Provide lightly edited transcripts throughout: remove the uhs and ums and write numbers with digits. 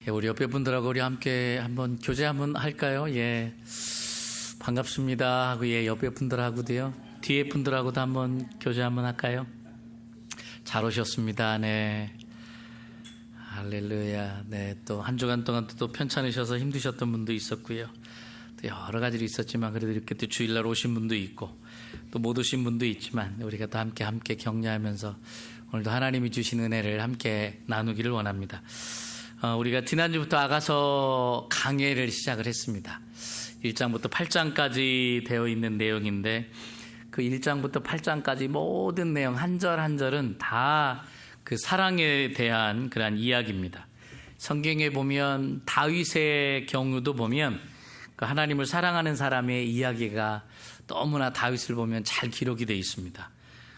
예, 우리 옆에 분들하고 우리 함께 한번 교제 한번 할까요? 예, 반갑습니다 하고, 예, 옆에 분들하고도요, 뒤에 분들하고도 한번 교제 한번 할까요? 잘 오셨습니다. 네, 할렐루야. 네, 또 한 주간 동안 또 편찮으셔서 힘드셨던 분도 있었고요, 또 여러 가지로 있었지만 그래도 이렇게 또 주일날 오신 분도 있고 또 못 오신 분도 있지만 우리가 또 함께 격려하면서 오늘도 하나님이 주신 은혜를 함께 나누기를 원합니다. 우리가 지난주부터 아가서 강해를 시작을 했습니다. 1장부터 8장까지 되어 있는 내용인데, 그 1장부터 8장까지 모든 내용 한 절 한 절은 다 그 사랑에 대한 그러한 이야기입니다. 성경에 보면 다윗의 경우도 보면 그 하나님을 사랑하는 사람의 이야기가 너무나 다윗을 보면 잘 기록이 되어 있습니다.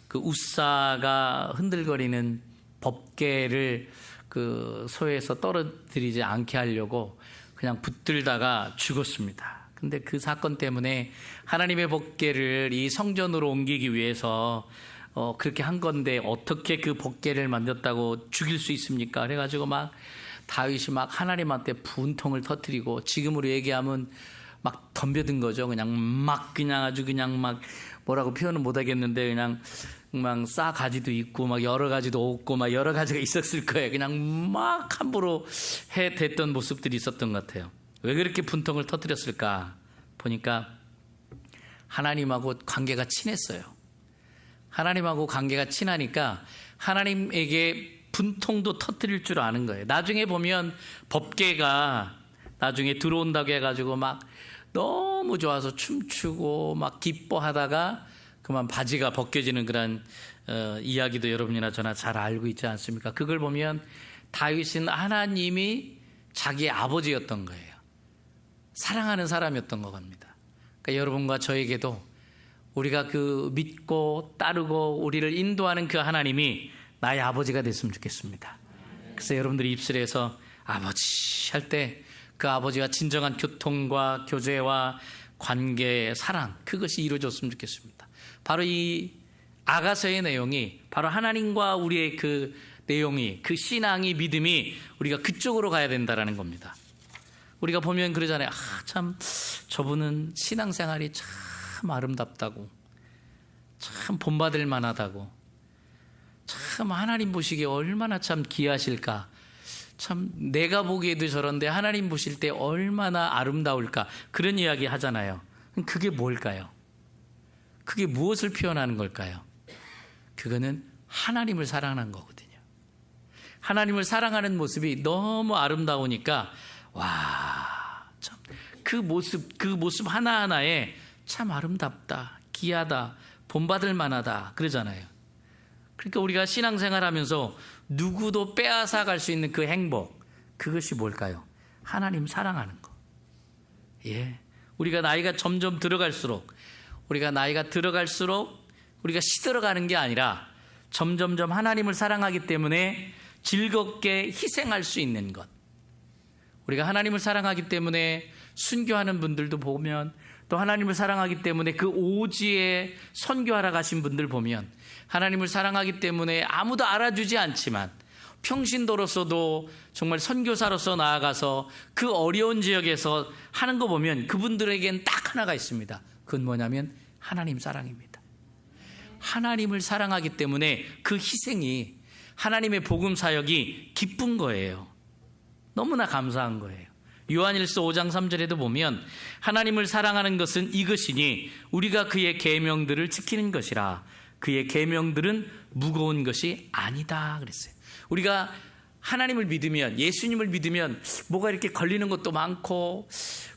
그 우사가 흔들거리는 법궤를 그 소에서 떨어뜨리지 않게 하려고 그냥 붙들다가 죽었습니다. 근데 그 사건 때문에 하나님의 법궤를 이 성전으로 옮기기 위해서 그렇게 한 건데 어떻게 그 법궤를 만졌다고 죽일 수 있습니까? 그래가지고 막 다윗이 막 하나님한테 분통을 터뜨리고, 지금으로 얘기하면 막 덤벼든 거죠. 그냥 아주 그냥 막 뭐라고 표현은 못 하겠는데 그냥 막 싸가지도 있고 막 여러 가지도 없고 막 여러 가지가 있었을 거예요. 그냥 막 함부로 대던 모습들이 있었던 것 같아요. 왜 그렇게 분통을 터뜨렸을까 보니까 하나님하고 관계가 친했어요. 하나님하고 관계가 친하니까 하나님에게 분통도 터뜨릴 줄 아는 거예요. 나중에 보면 법궤가 나중에 들어온다고 해가지고 막 너무 좋아서 춤추고 막 기뻐하다가 그만 바지가 벗겨지는 그런 이야기도 여러분이나 저나 잘 알고 있지 않습니까? 그걸 보면 다윗은 하나님이 자기의 아버지였던 거예요. 사랑하는 사람이었던 것 같습니다. 그러니까 여러분과 저에게도 우리가 그 믿고 따르고 우리를 인도하는 그 하나님이 나의 아버지가 됐으면 좋겠습니다. 그래서 여러분들이 입술에서 아버지 할 때 그 아버지와 진정한 교통과 교제와 관계, 사랑, 그것이 이루어졌으면 좋겠습니다. 바로 이 아가서의 내용이 바로 하나님과 우리의 그 내용이, 그 신앙이, 믿음이 우리가 그쪽으로 가야 된다는 겁니다. 우리가 보면 그러잖아요. 참 저분은 신앙생활이 참 아름답다고, 참 본받을 만하다고, 참 하나님 보시기에 얼마나 참 귀하실까, 참 내가 보기에도 저런데 하나님 보실 때 얼마나 아름다울까, 그런 이야기 하잖아요. 그게 뭘까요? 그게 무엇을 표현하는 걸까요? 그거는 하나님을 사랑하는 거거든요. 하나님을 사랑하는 모습이 너무 아름다우니까 와, 참 그 모습 하나하나에 참 아름답다, 귀하다, 본받을 만하다 그러잖아요. 그러니까 우리가 신앙생활하면서 누구도 빼앗아 갈 수 있는 그 행복, 그것이 뭘까요? 하나님 사랑하는 거. 예, 우리가 나이가 점점 들어갈수록 우리가 시들어가는 게 아니라 점점점 하나님을 사랑하기 때문에 즐겁게 희생할 수 있는 것. 우리가 하나님을 사랑하기 때문에 순교하는 분들도 보면, 또 하나님을 사랑하기 때문에 그 오지에 선교하러 가신 분들 보면, 하나님을 사랑하기 때문에 아무도 알아주지 않지만 평신도로서도 정말 선교사로서 나아가서 그 어려운 지역에서 하는 거 보면 그분들에겐 딱 하나가 있습니다. 그건 뭐냐면 하나님 사랑입니다. 하나님을 사랑하기 때문에 그 희생이, 하나님의 복음 사역이 기쁜 거예요. 너무나 감사한 거예요. 요한일서 5장 3절에도 보면 하나님을 사랑하는 것은 이것이니 우리가 그의 계명들을 지키는 것이라. 그의 계명들은 무거운 것이 아니다 그랬어요. 우리가 하나님을 믿으면, 예수님을 믿으면 뭐가 이렇게 걸리는 것도 많고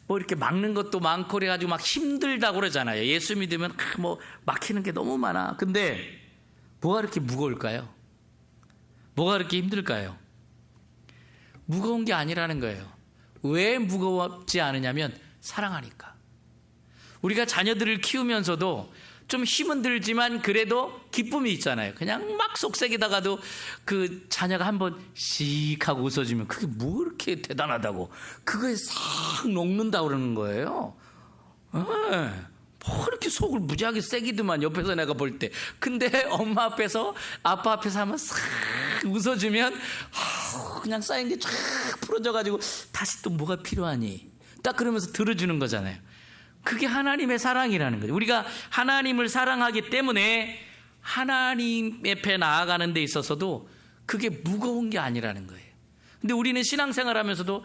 뭐 이렇게 막는 것도 많고 그래가지고 막 힘들다고 그러잖아요. 예수 믿으면 뭐 막히는 게 너무 많아. 근데 뭐가 이렇게 무거울까요? 뭐가 이렇게 힘들까요? 무거운 게 아니라는 거예요. 왜 무겁지 않으냐면 사랑하니까. 우리가 자녀들을 키우면서도 좀 힘은 들지만 그래도 기쁨이 있잖아요. 그냥 막 속삭이다가도 그 자녀가 한번 씩 하고 웃어주면 그게 뭐 이렇게 대단하다고, 그거에 싹 녹는다고 그러는 거예요. 뭐 이렇게 속을 무지하게 세기더만 옆에서 내가 볼 때. 근데 엄마 앞에서 아빠 앞에서 하면 싹 웃어주면 그냥 쌓인 게 쫙 풀어져가지고 다시 또 뭐가 필요하니 딱 그러면서 들어주는 거잖아요. 그게 하나님의 사랑이라는 거죠. 우리가 하나님을 사랑하기 때문에 하나님 앞에 나아가는 데 있어서도 그게 무거운 게 아니라는 거예요. 근데 우리는 신앙생활 하면서도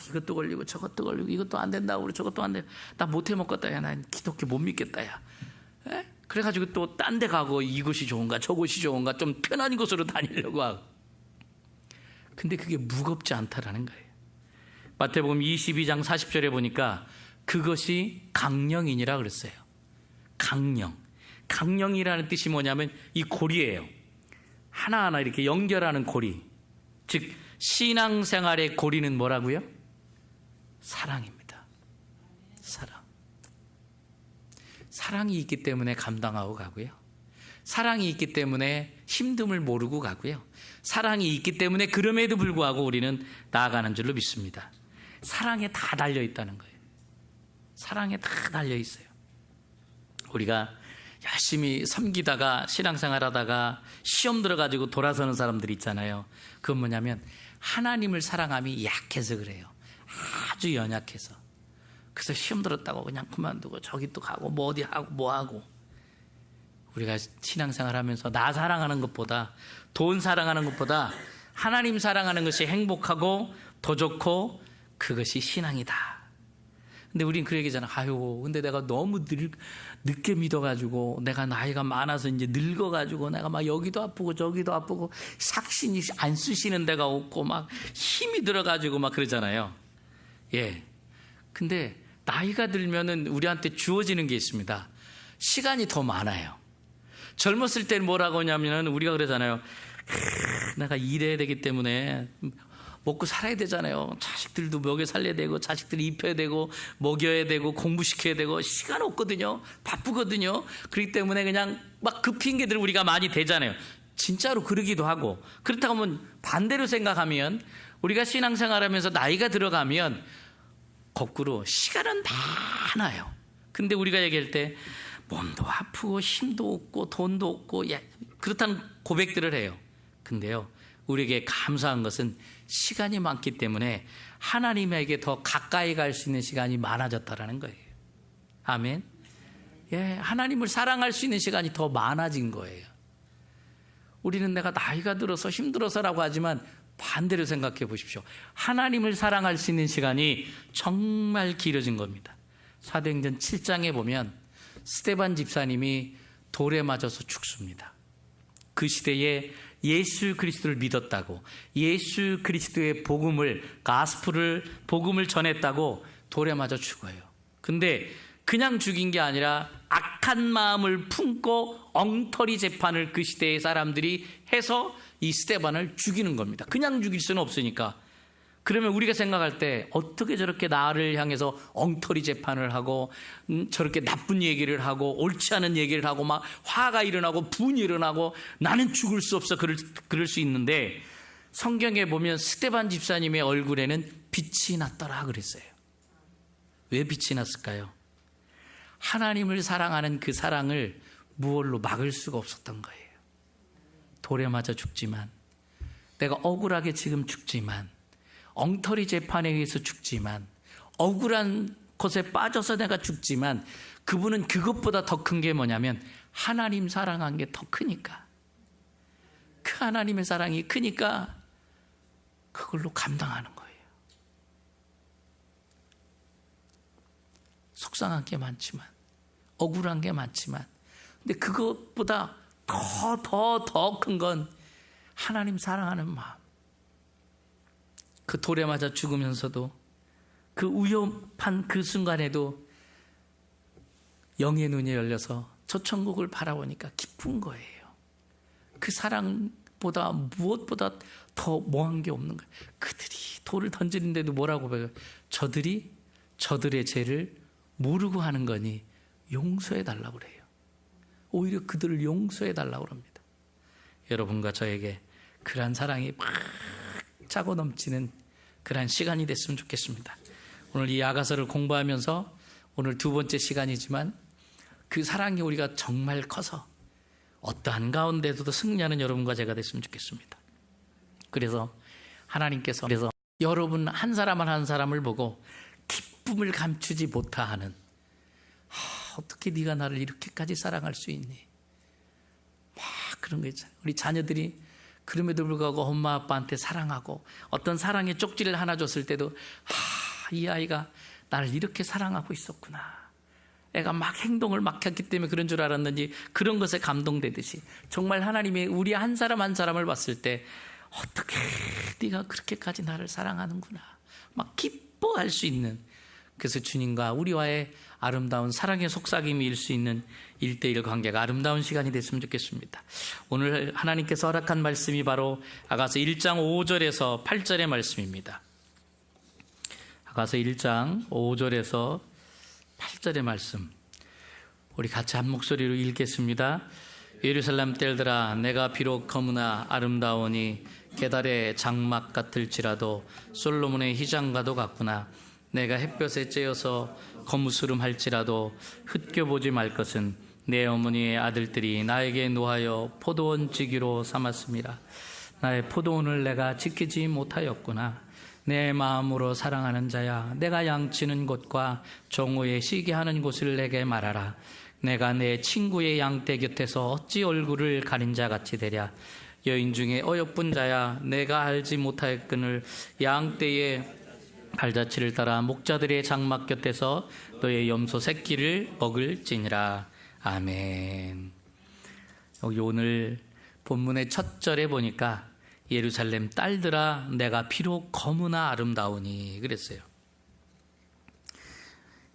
이것도 걸리고 저것도 걸리고 이것도 안 된다고 그러고 저것도 안 돼. 나 못해 먹겠다. 야, 난 기독교 못 믿겠다. 야. 에? 그래가지고 또 딴 데 가고 이것이 좋은가 저것이 좋은가 좀 편한 곳으로 다니려고 하고. 근데 그게 무겁지 않다라는 거예요. 마태복음 22장 40절에 보니까 그것이 강령이니라 그랬어요. 강령. 강령이라는 뜻이 뭐냐면 이 고리예요. 하나하나 이렇게 연결하는 고리. 즉 신앙생활의 고리는 뭐라고요? 사랑입니다. 사랑. 사랑이 있기 때문에 감당하고 가고요. 사랑이 있기 때문에 힘듦을 모르고 가고요. 사랑이 있기 때문에 그럼에도 불구하고 우리는 나아가는 줄로 믿습니다. 사랑에 다 달려 있다는 거예요. 사랑에 다 달려 있어요. 우리가 열심히 섬기다가 신앙생활하다가 시험 들어가지고 돌아서는 사람들이 있잖아요. 그건 뭐냐면 하나님을 사랑함이 약해서 그래요. 아주 연약해서. 그래서 시험 들었다고 그냥 그만두고 저기 또 가고 뭐 어디 하고 뭐 하고. 우리가 신앙생활 하면서 나 사랑하는 것보다 돈 사랑하는 것보다 하나님 사랑하는 것이 행복하고 더 좋고 그것이 신앙이다. 근데 우린 그 얘기잖아. 근데 내가 너무 늦게 믿어가지고 내가 나이가 많아서 이제 늙어가지고 내가 막 여기도 아프고 저기도 아프고 삭신이 안 쑤시는 데가 없고 막 힘이 들어가지고 막 그러잖아요. 예. 근데 나이가 들면은 우리한테 주어지는 게 있습니다. 시간이 더 많아요. 젊었을 때는 뭐라고 하냐면은 우리가 그러잖아요. 내가 일해야 되기 때문에 먹고 살아야 되잖아요. 자식들도 먹여 살려야 되고 자식들 입혀야 되고 먹여야 되고 공부시켜야 되고 시간 없거든요. 바쁘거든요. 그렇기 때문에 그냥 막 그 핑계들 우리가 많이 대잖아요. 진짜로 그러기도 하고. 그렇다고 하면 반대로 생각하면 우리가 신앙생활하면서 나이가 들어가면 거꾸로 시간은 많아요. 근데 우리가 얘기할 때 몸도 아프고 힘도 없고 돈도 없고 그렇다는 고백들을 해요. 근데요, 우리에게 감사한 것은 시간이 많기 때문에 하나님에게 더 가까이 갈 수 있는 시간이 많아졌다라는 거예요. 아멘. 예, 하나님을 사랑할 수 있는 시간이 더 많아진 거예요. 우리는 내가 나이가 들어서 힘들어서라고 하지만 반대로 생각해 보십시오. 하나님을 사랑할 수 있는 시간이 정말 길어진 겁니다. 사도행전 7장에 보면 스데반 집사님이 돌에 맞아서 죽습니다. 그 시대에 예수 그리스도를 믿었다고, 예수 그리스도의 복음을 전했다고 돌에 맞아 죽어요. 근데 그냥 죽인 게 아니라 악한 마음을 품고 엉터리 재판을 그 시대의 사람들이 해서 이 스데반을 죽이는 겁니다. 그냥 죽일 수는 없으니까. 그러면 우리가 생각할 때 어떻게 저렇게 나를 향해서 엉터리 재판을 하고 저렇게 나쁜 얘기를 하고 옳지 않은 얘기를 하고 막 화가 일어나고 분이 일어나고 나는 죽을 수 없어 그럴 수 있는데, 성경에 보면 스데반 집사님의 얼굴에는 빛이 났더라 그랬어요. 왜 빛이 났을까요? 하나님을 사랑하는 그 사랑을 무얼로 막을 수가 없었던 거예요. 돌에 맞아 죽지만, 내가 억울하게 지금 죽지만, 엉터리 재판에 의해서 죽지만, 억울한 것에 빠져서 내가 죽지만, 그분은 그것보다 더 큰 게 뭐냐면 하나님 사랑한 게 더 크니까, 그 하나님의 사랑이 크니까 그걸로 감당하는 거예요. 속상한 게 많지만, 억울한 게 많지만, 근데 그것보다 더 큰 건 하나님 사랑하는 마음. 그 돌에 맞아 죽으면서도, 그 위험한 그 순간에도 영의 눈이 열려서 저 천국을 바라보니까 기쁜 거예요. 그 사랑보다 무엇보다 더 뭐한 게 없는 거예요. 그들이 돌을 던지는데도 뭐라고 배워요? 저들의 죄를 모르고 하는 거니 용서해 달라고 그래요. 오히려 그들을 용서해 달라고 합니다. 여러분과 저에게 그러한 사랑이 막 차고 넘치는 그러한 시간이 됐으면 좋겠습니다. 오늘 이 야가서를 공부하면서 오늘 두 번째 시간이지만 그 사랑이 우리가 정말 커서 어떠한 가운데서도 승리하는 여러분과 제가 됐으면 좋겠습니다. 그래서 하나님께서 여러분 한 사람 한 사람을 보고 기쁨을 감추지 못하는, 어떻게 네가 나를 이렇게까지 사랑할 수 있니? 막 그런 거 있잖아요. 우리 자녀들이 그럼에도 불구하고 엄마 아빠한테 사랑하고 어떤 사랑의 쪽지를 하나 줬을 때도 이 아이가 나를 이렇게 사랑하고 있었구나. 애가 막 행동을 막 했기 때문에 그런 줄 알았는지 그런 것에 감동되듯이 정말 하나님이 우리 한 사람 한 사람을 봤을 때 어떻게 네가 그렇게까지 나를 사랑하는구나 막 기뻐할 수 있는, 그래서 주님과 우리와의 아름다운 사랑의 속삭임일 수 있는 1:1 관계가 아름다운 시간이 됐으면 좋겠습니다. 오늘 하나님께서 허락한 말씀이 바로 아가서 1장 5절에서 8절의 말씀입니다. 아가서 1장 5절에서 8절의 말씀, 우리 같이 한 목소리로 읽겠습니다. 예루살렘 뜰들아, 내가 비록 거무나 아름다우니 게달의 장막 같을지라도 솔로몬의 희장과도 같구나. 내가 햇볕에 쬐어서 거무스름할지라도 흩겨보지 말 것은 내 어머니의 아들들이 나에게 노하여 포도원 지기로 삼았습니다. 나의 포도원을 내가 지키지 못하였구나. 내 마음으로 사랑하는 자야, 내가 양치는 곳과 정오에 쉬게 하는 곳을 내게 말하라. 내가 내 친구의 양떼 곁에서 어찌 얼굴을 가린 자 같이 되랴. 여인 중에 어여쁜 자야, 내가 알지 못하였거늘 양떼의 발자취를 따라 목자들의 장막 곁에서 너의 염소 새끼를 먹을지니라. 아멘. 여기 오늘 본문의 첫 절에 보니까 예루살렘 딸들아, 내가 비록 거무나 아름다우니 그랬어요.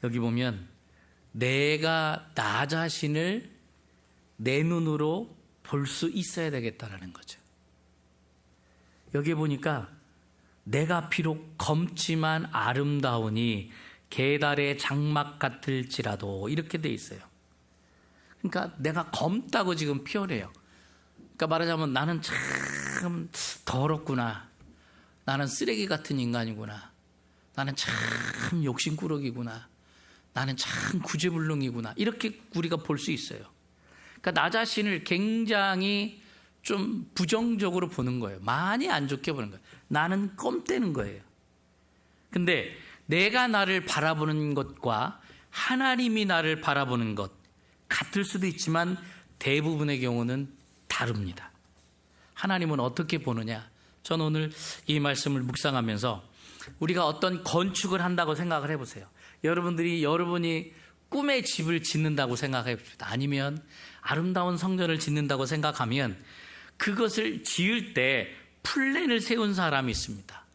여기 보면 내가 나 자신을 내 눈으로 볼 수 있어야 되겠다라는 거죠. 여기 보니까 내가 비록 검지만 아름다우니 게달의 장막 같을지라도 이렇게 돼 있어요. 그러니까 내가 검다고 지금 표현해요. 그러니까 말하자면 나는 참 더럽구나. 나는 쓰레기 같은 인간이구나. 나는 참 욕심꾸러기구나. 나는 참 구제불능이구나. 이렇게 우리가 볼 수 있어요. 그러니까 나 자신을 굉장히 좀 부정적으로 보는 거예요. 많이 안 좋게 보는 거예요. 나는 껌때는 거예요. 근데 내가 나를 바라보는 것과 하나님이 나를 바라보는 것 같을 수도 있지만 대부분의 경우는 다릅니다. 하나님은 어떻게 보느냐? 저는 오늘 이 말씀을 묵상하면서 우리가 어떤 건축을 한다고 생각을 해보세요. 여러분이 꿈의 집을 짓는다고 생각해 봅시다. 아니면 아름다운 성전을 짓는다고 생각하면 그것을 지을 때 플랜을 세운 사람이 있습니다.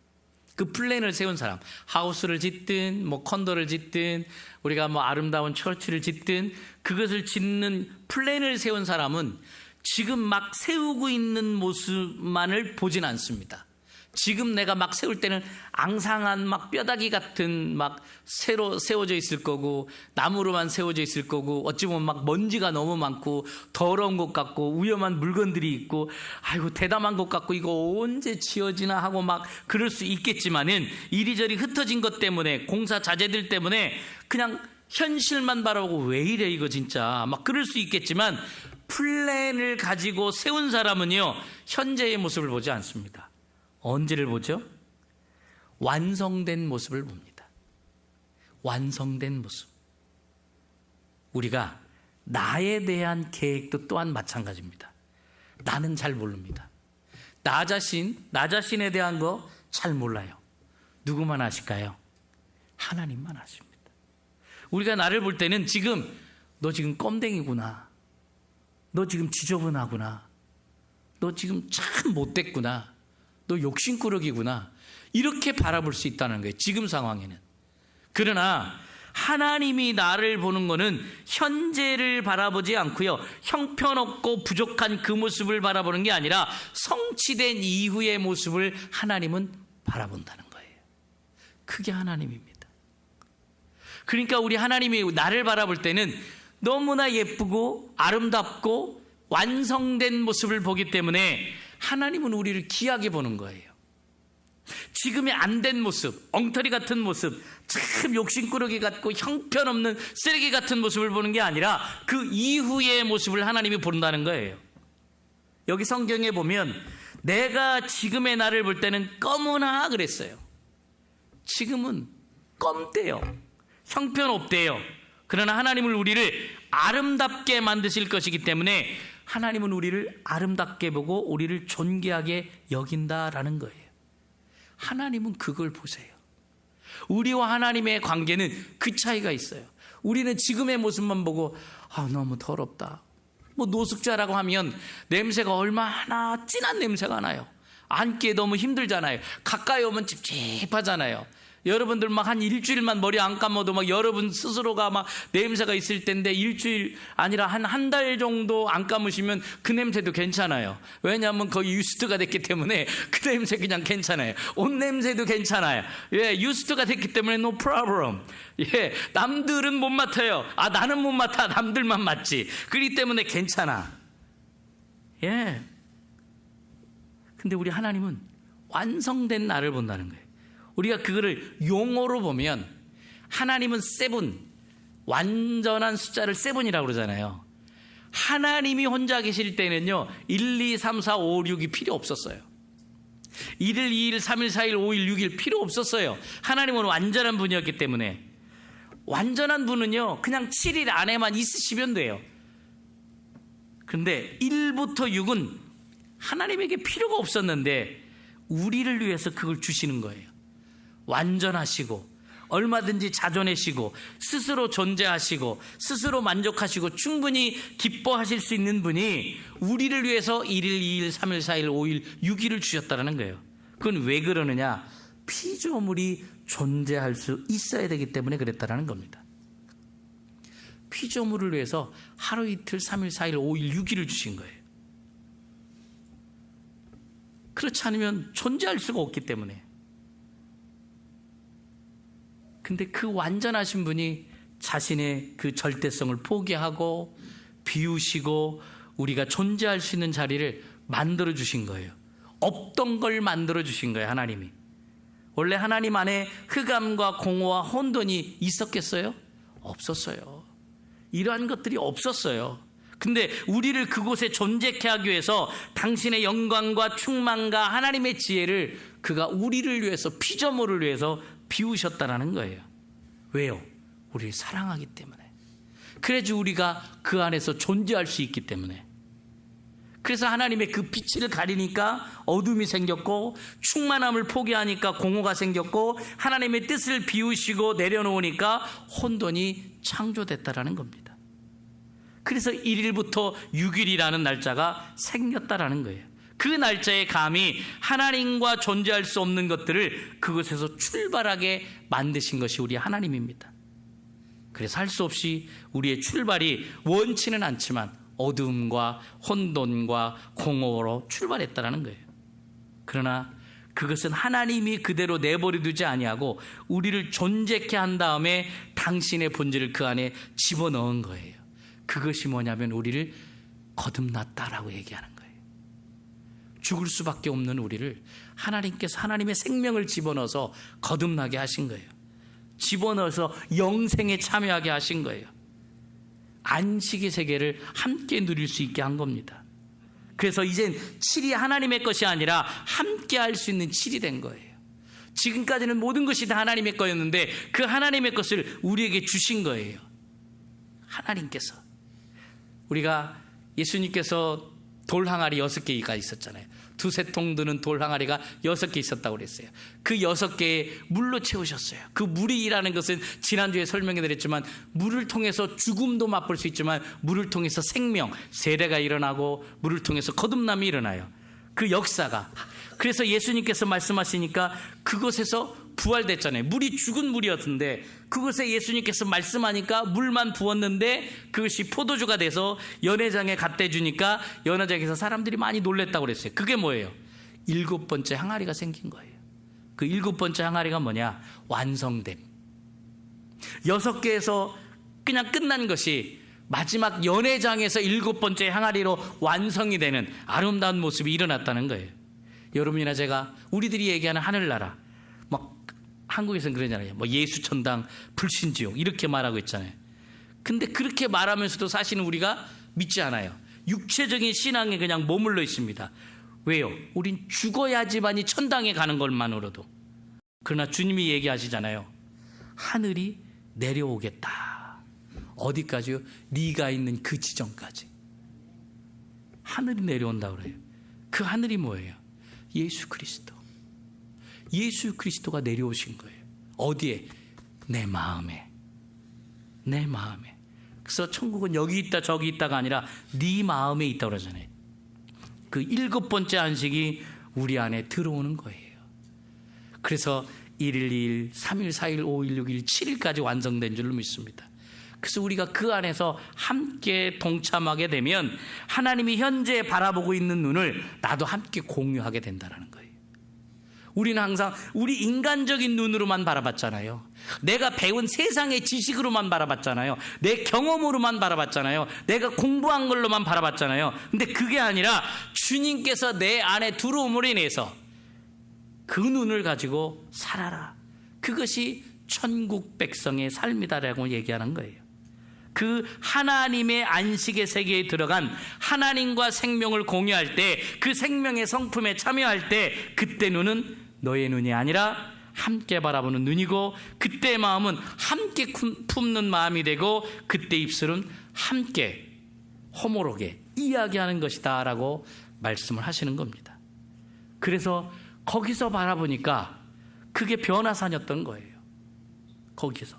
그 플랜을 세운 사람, 하우스를 짓든 뭐 컨도를 짓든 우리가 뭐 아름다운 처치를 짓든 그것을 짓는 플랜을 세운 사람은 지금 막 세우고 있는 모습만을 보진 않습니다. 지금 내가 막 세울 때는 앙상한 막 뼈다귀 같은 막 새로 세워져 있을 거고 나무로만 세워져 있을 거고 어찌 보면 막 먼지가 너무 많고 더러운 것 같고 위험한 물건들이 있고 아이고 대담한 것 같고 이거 언제 지어지나 하고 막 그럴 수 있겠지만은 이리저리 흩어진 것 때문에 공사 자재들 때문에 그냥 현실만 바라보고 왜 이래 이거 진짜 막 그럴 수 있겠지만 플랜을 가지고 세운 사람은요 현재의 모습을 보지 않습니다. 언제를 보죠? 완성된 모습을 봅니다. 완성된 모습. 우리가 나에 대한 계획도 또한 마찬가지입니다. 나는 잘 모릅니다. 나 자신에 대한 거 잘 몰라요. 누구만 아실까요? 하나님만 아십니다. 우리가 나를 볼 때는 너 지금 껌댕이구나. 너 지금 지저분하구나. 너 지금 참 못됐구나. 너 욕심꾸러기구나. 이렇게 바라볼 수 있다는 거예요. 지금 상황에는. 그러나 하나님이 나를 보는 것은 현재를 바라보지 않고요. 형편없고 부족한 그 모습을 바라보는 게 아니라 성취된 이후의 모습을 하나님은 바라본다는 거예요. 그게 하나님입니다. 그러니까 우리 하나님이 나를 바라볼 때는 너무나 예쁘고 아름답고 완성된 모습을 보기 때문에 하나님은 우리를 귀하게 보는 거예요. 지금의 안 된 모습, 엉터리 같은 모습, 참 욕심꾸러기 같고 형편없는 쓰레기 같은 모습을 보는 게 아니라 그 이후의 모습을 하나님이 본다는 거예요. 여기 성경에 보면 내가 지금의 나를 볼 때는 검으나 그랬어요. 지금은 검대요. 형편없대요. 그러나 하나님은 우리를 아름답게 만드실 것이기 때문에 하나님은 우리를 아름답게 보고 우리를 존귀하게 여긴다라는 거예요. 하나님은 그걸 보세요. 우리와 하나님의 관계는 그 차이가 있어요. 우리는 지금의 모습만 보고 너무 더럽다, 뭐 노숙자라고 하면 냄새가 얼마나 진한 냄새가 나요. 앉기에 너무 힘들잖아요. 가까이 오면 찝찝하잖아요. 여러분들 막 한 일주일만 머리 안 감아도 막 여러분 스스로가 막 냄새가 있을 텐데 일주일 아니라 한 달 정도 안 감으시면 그 냄새도 괜찮아요. 왜냐하면 거의 유스트가 됐기 때문에 그 냄새 그냥 괜찮아요. 옷 냄새도 괜찮아요. 예, 유스트가 됐기 때문에 no problem. 예, 남들은 못 맡아요. 나는 못 맡아. 남들만 맡지. 그렇기 때문에 괜찮아. 예. 근데 우리 하나님은 완성된 나를 본다는 거예요. 우리가 그거를 용어로 보면 하나님은 세븐, 완전한 숫자를 세븐이라고 그러잖아요. 하나님이 혼자 계실 때는요 1, 2, 3, 4, 5, 6이 필요 없었어요. 1일, 2일, 3일, 4일, 5일, 6일 필요 없었어요. 하나님은 완전한 분이었기 때문에. 완전한 분은요 그냥 7일 안에만 있으시면 돼요. 그런데 1부터 6은 하나님에게 필요가 없었는데 우리를 위해서 그걸 주시는 거예요. 완전하시고 얼마든지 자존하시고 스스로 존재하시고 스스로 만족하시고 충분히 기뻐하실 수 있는 분이 우리를 위해서 1일, 2일, 3일, 4일, 5일, 6일을 주셨다는 거예요. 그건 왜 그러느냐? 피조물이 존재할 수 있어야 되기 때문에 그랬다는 겁니다. 피조물을 위해서 하루 이틀, 3일, 4일, 5일, 6일을 주신 거예요. 그렇지 않으면 존재할 수가 없기 때문에. 근데 그 완전하신 분이 자신의 그 절대성을 포기하고 비우시고 우리가 존재할 수 있는 자리를 만들어 주신 거예요. 없던 걸 만들어 주신 거예요, 하나님이. 원래 하나님 안에 흑암과 공허와 혼돈이 있었겠어요? 없었어요. 이러한 것들이 없었어요. 근데 우리를 그곳에 존재케 하기 위해서 당신의 영광과 충만과 하나님의 지혜를 그가 우리를 위해서, 피조물을 위해서 비우셨다라는 거예요. 왜요? 우리를 사랑하기 때문에. 그래야지 우리가 그 안에서 존재할 수 있기 때문에. 그래서 하나님의 그 빛을 가리니까 어둠이 생겼고, 충만함을 포기하니까 공허가 생겼고, 하나님의 뜻을 비우시고 내려놓으니까 혼돈이 창조됐다라는 겁니다. 그래서 1일부터 6일이라는 날짜가 생겼다라는 거예요. 그 날짜에 감히 하나님과 존재할 수 없는 것들을 그곳에서 출발하게 만드신 것이 우리 하나님입니다. 그래서 할 수 없이 우리의 출발이 원치는 않지만 어둠과 혼돈과 공허로 출발했다라는 거예요. 그러나 그것은 하나님이 그대로 내버려 두지 아니하고 우리를 존재케 한 다음에 당신의 본질을 그 안에 집어넣은 거예요. 그것이 뭐냐면 우리를 거듭났다라고 얘기하는 거예요. 죽을 수밖에 없는 우리를 하나님께서 하나님의 생명을 집어넣어서 거듭나게 하신 거예요. 집어넣어서 영생에 참여하게 하신 거예요. 안식의 세계를 함께 누릴 수 있게 한 겁니다. 그래서 이젠 7이 하나님의 것이 아니라 함께 할 수 있는 7이 된 거예요. 지금까지는 모든 것이 다 하나님의 거였는데 그 하나님의 것을 우리에게 주신 거예요. 하나님께서. 우리가 예수님께서 돌 항아리 6개가 있었잖아요. 두세 통 드는 돌 항아리가 6개 있었다고 그랬어요. 그 6개에 물로 채우셨어요. 그 물이라는 것은 지난주에 설명해 드렸지만 물을 통해서 죽음도 맛볼 수 있지만 물을 통해서 생명, 세례가 일어나고 물을 통해서 거듭남이 일어나요. 그 역사가. 그래서 예수님께서 말씀하시니까 그곳에서 부활됐잖아요. 물이 죽은 물이었는데 그것에 예수님께서 말씀하니까 물만 부었는데 그것이 포도주가 돼서 연회장에 갖다 주니까 연회장에서 사람들이 많이 놀랬다고 그랬어요. 그게 뭐예요? 7번째 항아리가 생긴 거예요. 그 7번째 항아리가 뭐냐? 완성됨. 6개에서 그냥 끝난 것이 마지막 연회장에서 7번째 항아리로 완성이 되는 아름다운 모습이 일어났다는 거예요. 여러분이나 제가 우리들이 얘기하는 하늘나라, 막 한국에서는 그러잖아요. 뭐 예수천당, 불신지옥 이렇게 말하고 있잖아요. 근데 그렇게 말하면서도 사실은 우리가 믿지 않아요. 육체적인 신앙에 그냥 머물러 있습니다. 왜요? 우린 죽어야지만이 천당에 가는 것만으로도. 그러나 주님이 얘기하시잖아요. 하늘이 내려오겠다. 어디까지요? 네가 있는 그 지점까지. 하늘이 내려온다고 그래요. 그 하늘이 뭐예요? 예수 그리스도. 예수 그리스도가 내려오신 거예요. 어디에? 내 마음에. 내 마음에. 그래서 천국은 여기 있다 저기 있다가 아니라 네 마음에 있다고 그러잖아요. 그 7번째 안식이 우리 안에 들어오는 거예요. 그래서 1일 2일, 3일 4일, 5일 6일, 7일까지 완성된 줄로 믿습니다. 그래서 우리가 그 안에서 함께 동참하게 되면 하나님이 현재 바라보고 있는 눈을 나도 함께 공유하게 된다는 거예요. 우리는 항상 우리 인간적인 눈으로만 바라봤잖아요. 내가 배운 세상의 지식으로만 바라봤잖아요. 내 경험으로만 바라봤잖아요. 내가 공부한 걸로만 바라봤잖아요. 근데 그게 아니라 주님께서 내 안에 들어옴으로 인해서 그 눈을 가지고 살아라. 그것이 천국 백성의 삶이다라고 얘기하는 거예요. 그 하나님의 안식의 세계에 들어간 하나님과 생명을 공유할 때, 그 생명의 성품에 참여할 때, 그때 눈은 너의 눈이 아니라 함께 바라보는 눈이고, 그때 마음은 함께 품는 마음이 되고, 그때 입술은 함께 호모로게 이야기하는 것이다 라고 말씀을 하시는 겁니다. 그래서 거기서 바라보니까 그게 변화산이었던 거예요. 거기서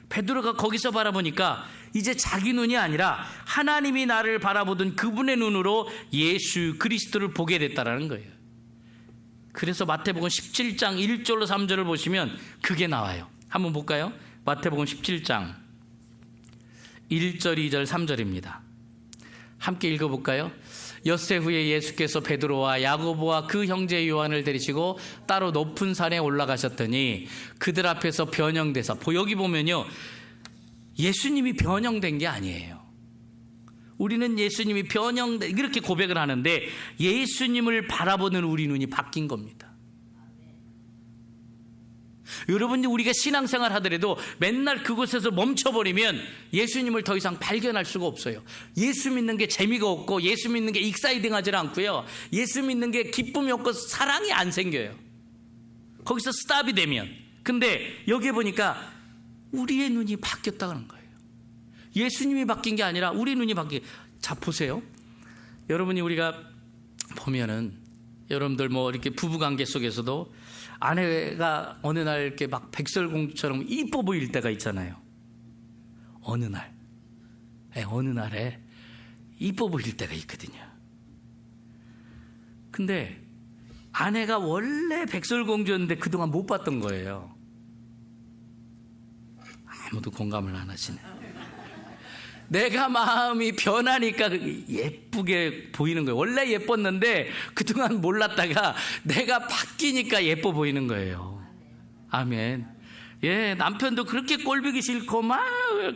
베드로가 거기서 바라보니까 이제 자기 눈이 아니라 하나님이 나를 바라보던 그분의 눈으로 예수 그리스도를 보게 됐다라는 거예요. 그래서 마태복음 17장 1절로 3절을 보시면 그게 나와요. 한번 볼까요? 마태복음 17장 1절, 2절, 3절입니다. 함께 읽어볼까요? 엿새 후에 예수께서 베드로와 야고보와 그 형제 요한을 데리시고 따로 높은 산에 올라가셨더니 그들 앞에서 변형돼서, 여기 보면요, 예수님이 변형된 게 아니에요. 우리는 예수님이 변형된 이렇게 고백을 하는데 예수님을 바라보는 우리 눈이 바뀐 겁니다. 여러분이 우리가 신앙생활 하더라도 맨날 그곳에서 멈춰버리면 예수님을 더 이상 발견할 수가 없어요. 예수 믿는 게 재미가 없고, 예수 믿는 게 익사이딩하지 않고요, 예수 믿는 게 기쁨이 없고 사랑이 안 생겨요. 거기서 스탑이 되면. 근데 여기 보니까 우리의 눈이 바뀌었다는 거예요. 예수님이 바뀐 게 아니라 우리 눈이 바뀐. 자, 보세요. 여러분이 우리가 보면은, 여러분들 뭐 이렇게 부부관계 속에서도 아내가 어느 날 이렇게 막 백설공주처럼 이뻐 보일 때가 있잖아요. 어느 날에 이뻐 보일 때가 있거든요. 근데 아내가 원래 백설공주였는데 그동안 못 봤던 거예요. 아무도 공감을 안 하시네. 내가 마음이 변하니까 예쁘게 보이는 거예요. 원래 예뻤는데 그동안 몰랐다가 내가 바뀌니까 예뻐 보이는 거예요. 아멘. 예, 남편도 그렇게 꼴보기 싫고 막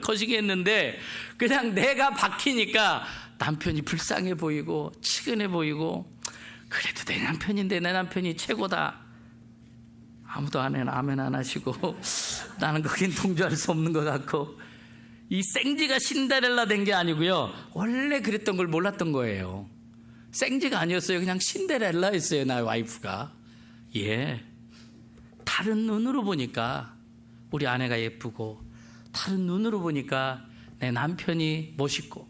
거시기 했는데 그냥 내가 바뀌니까 남편이 불쌍해 보이고 치근해 보이고, 그래도 내 남편인데 내 남편이 최고다. 아무도 아멘 안 하시고 나는 거긴 동조할 수 없는 것 같고, 이 생지가 신데렐라 된 게 아니고요, 원래 그랬던 걸 몰랐던 거예요. 생지가 아니었어요. 그냥 신데렐라였어요, 나의 와이프가. 예, 다른 눈으로 보니까 우리 아내가 예쁘고, 다른 눈으로 보니까 내 남편이 멋있고,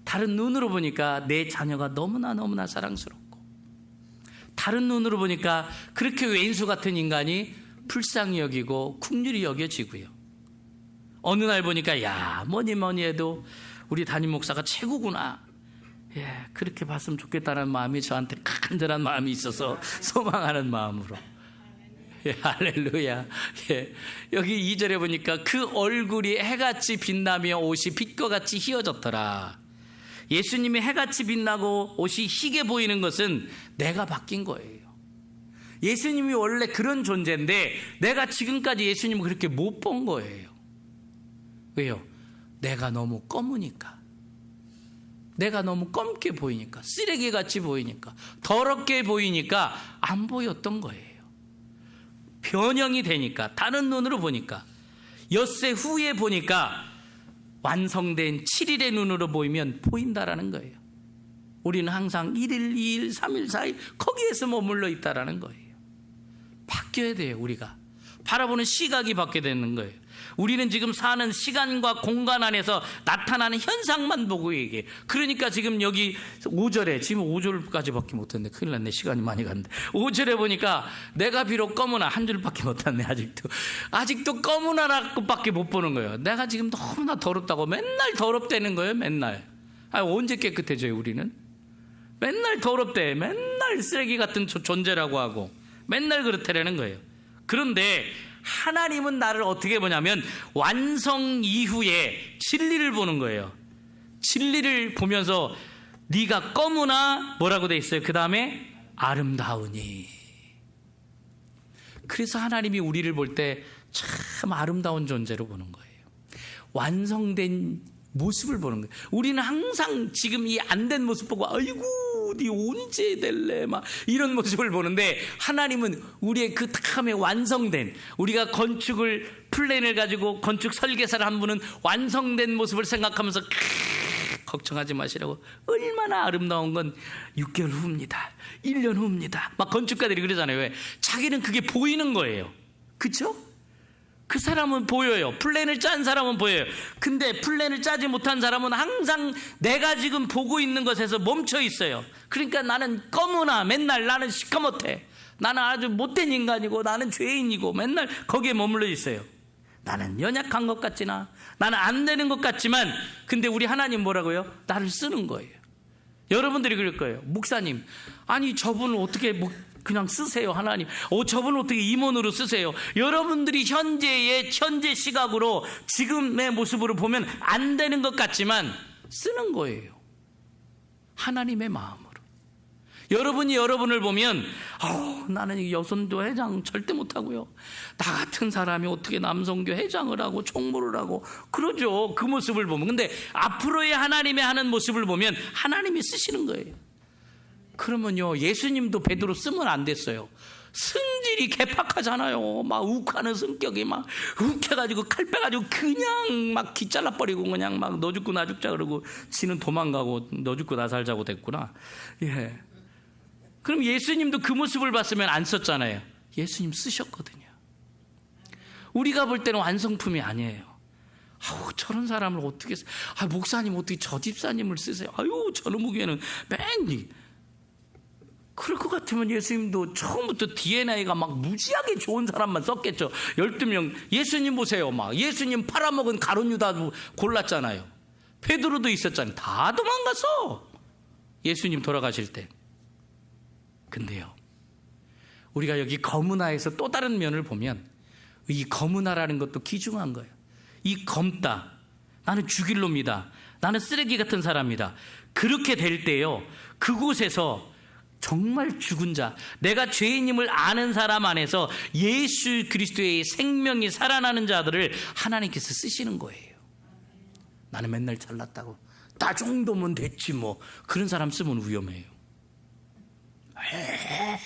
다른 눈으로 보니까 내 자녀가 너무나 사랑스럽고, 다른 눈으로 보니까 그렇게 왼수 같은 인간이 불쌍히 여기고 긍휼히 여겨지고요. 어느 날 보니까 야, 뭐니 해도 우리 담임 목사가 최고구나. 예, 그렇게 봤으면 좋겠다는 마음이 저한테 간절한 마음이 있어서 소망하는 마음으로. 예, 할렐루야. 예, 여기 2절에 보니까 그 얼굴이 해같이 빛나며 옷이 빛과 같이 희어졌더라. 예수님이 해같이 빛나고 옷이 희게 보이는 것은 내가 바뀐 거예요. 예수님이 원래 그런 존재인데 내가 지금까지 예수님을 그렇게 못 본 거예요. 왜요? 내가 너무 검으니까. 내가 너무 검게 보이니까, 쓰레기같이 보이니까, 더럽게 보이니까 안 보였던 거예요. 변형이 되니까, 다른 눈으로 보니까, 엿새 후에 보니까 완성된 7일의 눈으로 보이면 보인다라는 거예요. 우리는 항상 1일, 2일, 3일, 4일 거기에서 머물러 있다라는 거예요. 바뀌어야 돼요. 우리가 바라보는 시각이 바뀌어야 되는 거예요. 우리는 지금 사는 시간과 공간 안에서 나타나는 현상만 보고 얘기해요. 그러니까 지금 여기 5절에, 지금 5절까지밖에 못했네. 큰일 났네. 시간이 많이 갔는데 5절에 보니까 내가 비록 검으나, 한 줄밖에 못했네. 아직도 검으나라고 밖에 못 보는 거예요. 내가 지금 너무나 더럽다고 맨날 더럽다는 거예요. 맨날. 언제 깨끗해져요? 우리는 맨날 더럽대, 맨날 쓰레기 같은 존재라고 하고 맨날 그렇다라는 거예요. 그런데 하나님은 나를 어떻게 보냐면 완성 이후에 진리를 보는 거예요. 진리를 보면서 네가 검으나 뭐라고 돼 있어요? 그 다음에 아름다우니. 그래서 하나님이 우리를 볼 때 참 아름다운 존재로 보는 거예요. 완성된 모습을 보는 거예요. 우리는 항상 지금 이 안 된 모습 보고 아이고 네 언제 될래 막 이런 모습을 보는데, 하나님은 우리의 그 탁함에 완성된, 우리가 건축을 플랜을 가지고 건축 설계사를 한 분은 완성된 모습을 생각하면서 걱정하지 마시라고, 얼마나 아름다운 건 6개월 후입니다, 1년 후입니다 막 건축가들이 그러잖아요. 왜? 자기는 그게 보이는 거예요. 그렇죠? 그 사람은 보여요. 플랜을 짠 사람은 보여요. 근데 플랜을 짜지 못한 사람은 항상 내가 지금 보고 있는 것에서 멈춰 있어요. 그러니까 나는 검으나, 맨날 나는 시커멓대, 나는 아주 못된 인간이고 나는 죄인이고 맨날 거기에 머물러 있어요. 나는 연약한 것 같지나, 나는 안 되는 것 같지만, 근데 우리 하나님 뭐라고요? 나를 쓰는 거예요. 여러분들이 그럴 거예요. 목사님, 아니 저분을 어떻게 그냥 쓰세요. 하나님, 저분을 어떻게 임원으로 쓰세요? 여러분들이 현재 시각으로 지금의 모습으로 보면 안 되는 것 같지만 쓰는 거예요. 하나님의 마음으로. 여러분이 여러분을 보면 나는 여선교 회장 절대 못하고요, 나 같은 사람이 어떻게 남성교 회장을 하고 총무를 하고 그러죠. 그 모습을 보면. 근데 앞으로의 하나님의 하는 모습을 보면 하나님이 쓰시는 거예요. 그러면요, 예수님도 베드로 쓰면 안 됐어요. 성질이 개팍하잖아요. 막 욱하는 성격이 막 욱해가지고 칼 빼가지고 그냥 막 기 잘라버리고 그냥 막 너 죽고 나 죽자 그러고 지는 도망가고 너 죽고 나 살자고 됐구나. 예. 그럼 예수님도 그 모습을 봤으면 안 썼잖아요. 예수님 쓰셨거든요. 우리가 볼 때는 완성품이 아니에요. 저런 사람을 어떻게 목사님 어떻게 저 집사님을 쓰세요? 저놈의 교회는 맨 그럴 것 같으면 예수님도 처음부터 DNA가 막 무지하게 좋은 사람만 썼겠죠. 12명 예수님 보세요. 막 예수님 팔아먹은 가룟 유다도 골랐잖아요. 베드로도 있었잖아요. 다 도망갔어, 예수님 돌아가실 때. 근데요, 우리가 여기 거문화에서 또 다른 면을 보면 이 거문화라는 것도 귀중한 거예요. 이 검다, 나는 죽일 놈이다, 나는 쓰레기 같은 사람이다, 그렇게 될 때요, 그곳에서 정말 죽은 자, 내가 죄인임을 아는 사람 안에서 예수 그리스도의 생명이 살아나는 자들을 하나님께서 쓰시는 거예요. 나는 맨날 잘났다고, 나 정도면 됐지 뭐, 그런 사람 쓰면 위험해요.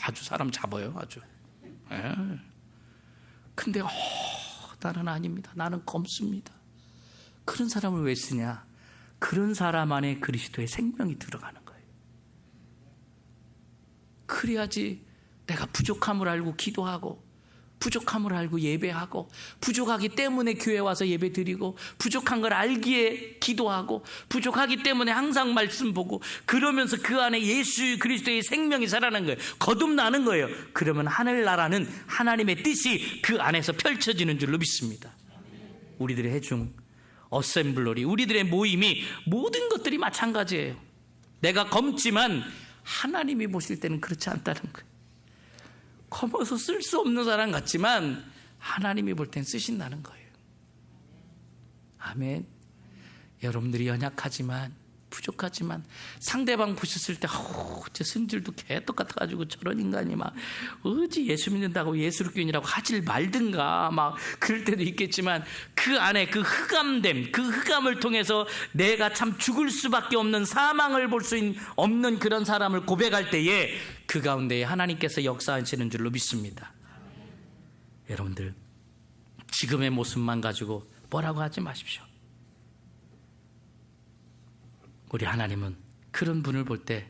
아주 사람 잡아요. 아주. 근데 나는 아닙니다, 나는 검습니다, 그런 사람을 왜 쓰냐? 그런 사람 안에 그리스도의 생명이 들어가는 거예요. 그래야지 내가 부족함을 알고 기도하고, 부족함을 알고 예배하고, 부족하기 때문에 교회 와서 예배 드리고, 부족한 걸 알기에 기도하고, 부족하기 때문에 항상 말씀 보고, 그러면서 그 안에 예수 그리스도의 생명이 살아나는 거예요. 거듭나는 거예요. 그러면 하늘나라는 하나님의 뜻이 그 안에서 펼쳐지는 줄로 믿습니다. 우리들의 회중, 어셈블러리, 우리들의 모임이 모든 것들이 마찬가지예요. 내가 검지만 하나님이 보실 때는 그렇지 않다는 거예요. 검어서 쓸 수 없는 사람 같지만 하나님이 볼 땐 쓰신다는 거예요. 아멘. 여러분들이 연약하지만 부족하지만 상대방 보셨을 때 제 성질도 개떡같아가지고 저런 인간이 막 어찌 예수 믿는다고 예수교인이라고 하질 말든가 막 그럴 때도 있겠지만, 그 안에 그 흑암됨, 그 흑암을 통해서 내가 참 죽을 수밖에 없는 사망을 볼 수 없는 그런 사람을 고백할 때에 그 가운데에 하나님께서 역사하시는 줄로 믿습니다. 여러분들, 지금의 모습만 가지고 뭐라고 하지 마십시오. 우리 하나님은 그런 분을 볼 때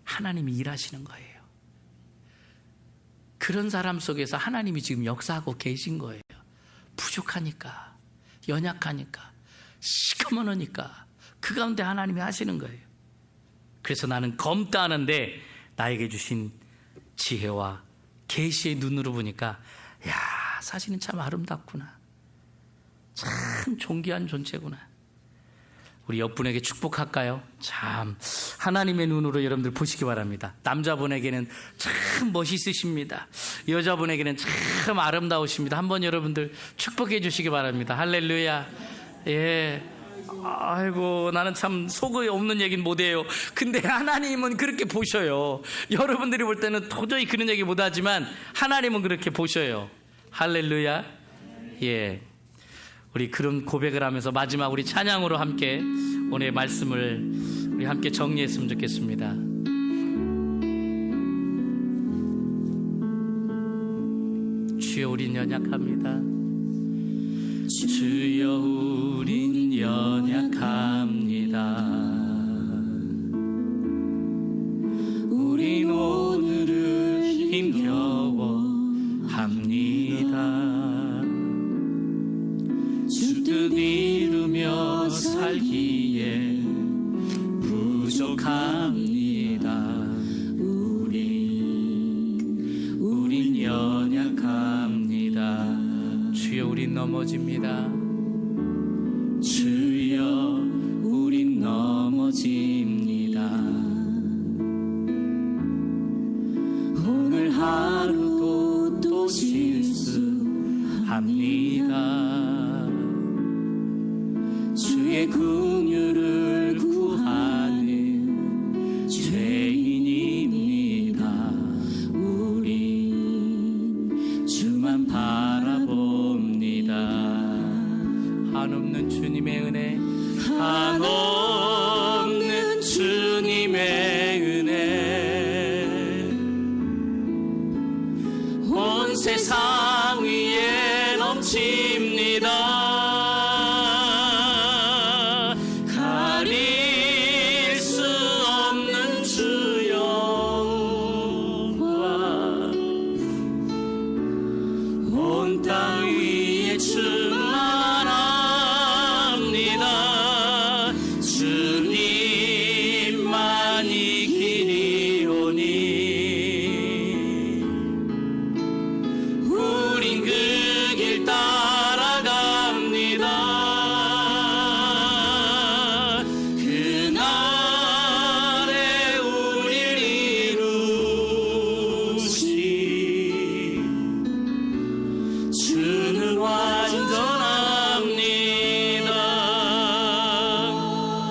하나님이 일하시는 거예요. 그런 사람 속에서 하나님이 지금 역사하고 계신 거예요. 부족하니까, 연약하니까, 시커먼하니까 그 가운데 하나님이 하시는 거예요. 그래서 나는 검다 하는데 나에게 주신 지혜와 계시의 눈으로 보니까, 야, 사실은 참 아름답구나, 참 존귀한 존재구나. 우리 옆분에게 축복할까요? 참 하나님의 눈으로 여러분들 보시기 바랍니다. 남자분에게는 참 멋있으십니다. 여자분에게는 참 아름다우십니다. 한번 여러분들 축복해 주시기 바랍니다. 할렐루야. 예. 아이고, 나는 참 속에 없는 얘기는 못해요. 근데 하나님은 그렇게 보셔요. 여러분들이 볼 때는 도저히 그런 얘기 못하지만 하나님은 그렇게 보셔요. 할렐루야. 예. 우리 그런 고백을 하면서 마지막 우리 찬양으로 함께 오늘의 말씀을 우리 함께 정리했으면 좋겠습니다. 주여, 우린 연약합니다. 주여, 우린 연약합니다. 우린 오늘을 힘겨워합니다. 주 뜻 이루며 살기에 부족합니다. 우린 연약합니다. 주여, 우린 넘어집니다. 주여, 우린 넘어집니다. 오늘 하루도 또 실수합니다. 주의 긍휼을 구하는 죄인입니다. 우린 주만 바라봅니다. 한없는 주님의 은혜, 한없는 주님의 은혜, 온 세상 위에 넘칩니다.